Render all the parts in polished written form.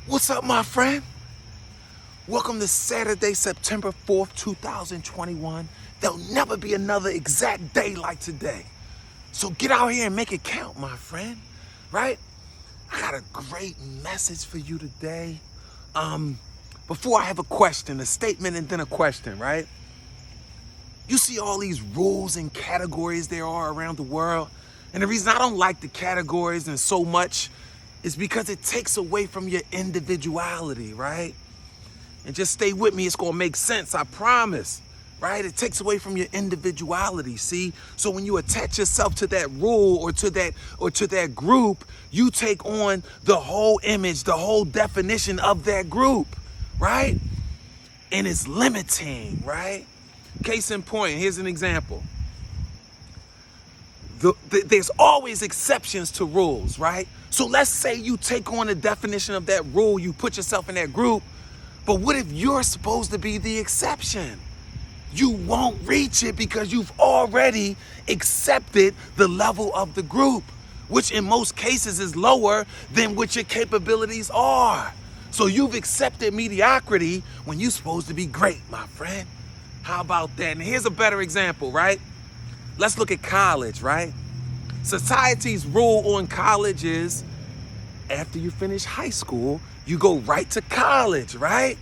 What's up, my friend? Welcome to Saturday, September 4th, 2021. There'll never be another exact day like today. So get out here and make it count, my friend, right? I got a great message for you today. Before I have a question, a statement and then a question, right? You see all these rules and categories there are around the world. And the reason I don't like the categories and so much is because it takes away from your individuality, right? And just stay with me, it's gonna make sense, I promise, right? It takes away from your individuality, see? So when you attach yourself to that rule or to that group, you take on the whole image, the whole definition of that group, right? And it's limiting, right? Case in point, here's an example. There's always exceptions to rules, right? So let's say you take on the definition of that rule, you put yourself in that group, but what if you're supposed to be the exception? You won't reach it because you've already accepted the level of the group, which in most cases is lower than what your capabilities are. So you've accepted mediocrity when you're supposed to be great, my friend. How about that? And here's a better example, right? Let's look at college, right? Society's rule on college is after you finish high school, you go right to college, right?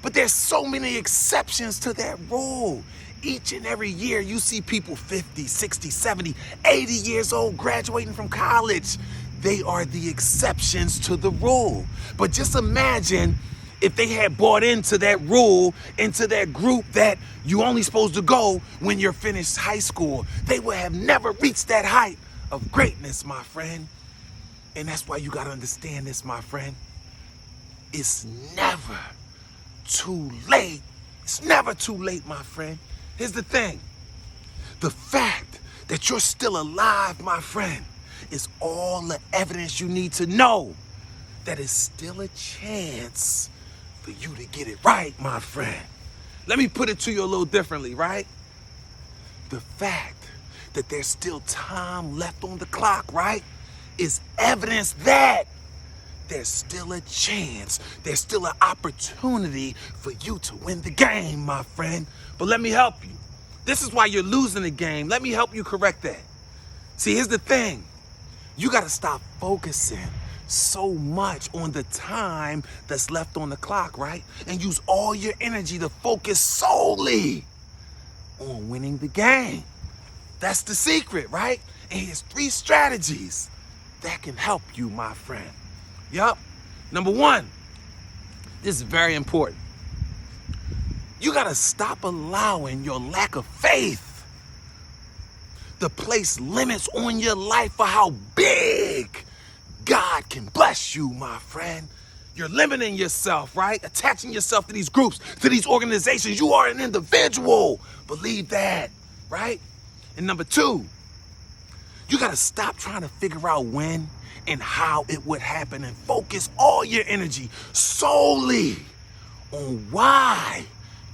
But there's so many exceptions to that rule. Each and every year you see people 50, 60, 70, 80 years old graduating from college. They are the exceptions to the rule. But just imagine if they had bought into that rule, into that group that you only supposed to go when you're finished high school, they would have never reached that height of greatness, my friend. And that's why you gotta understand this, my friend. It's never too late. It's never too late, my friend. Here's the thing. The fact that you're still alive, my friend, is all the evidence you need to know that it's still a chance for you to get it right, my friend. Let me put it to you a little differently, right? The fact that there's still time left on the clock, right, is evidence that there's still a chance, there's still an opportunity for you to win the game, my friend. But let me help you. This is why you're losing the game. Let me help you correct that. See, here's the thing. You gotta stop focusing so much on the time that's left on the clock, right? And use all your energy to focus solely on winning the game. That's the secret, right? And here's 3 strategies that can help you, my friend. Yup. Number 1, this is very important. You gotta stop allowing your lack of faith to place limits on your life for how big God can bless you, my friend. You're limiting yourself, right? Attaching yourself to these groups, to these organizations. You are an individual. Believe that, right? And number 2, you gotta stop trying to figure out when and how it would happen and focus all your energy solely on why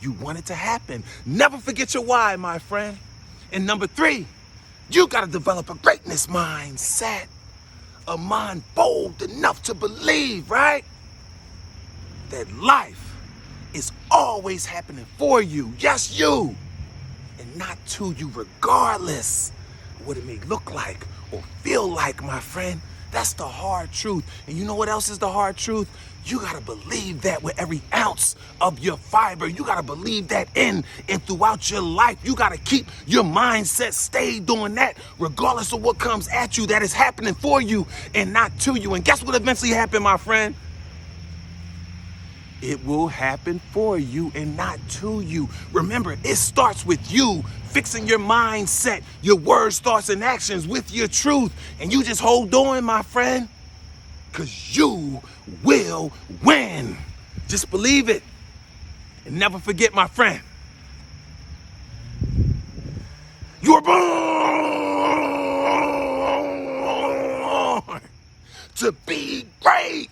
you want it to happen. Never forget your why, my friend. And number 3, you gotta develop a greatness mindset. A mind bold enough to believe, right? That life is always happening for you. Yes, you. And not to you, regardless of what it may look like or feel like, my friend. That's the hard truth. And you know what else is the hard truth? You gotta believe that with every ounce of your fiber. You gotta believe that in and throughout your life. You gotta keep your mindset stayed on that, regardless of what comes at you, that is happening for you and not to you. And guess what eventually happened, my friend? It will happen for you and not to you. Remember, it starts with you fixing your mindset, your words, thoughts, and actions with your truth. And you just hold on, my friend, because you will win. Just believe it. And never forget, my friend, you're born to be great.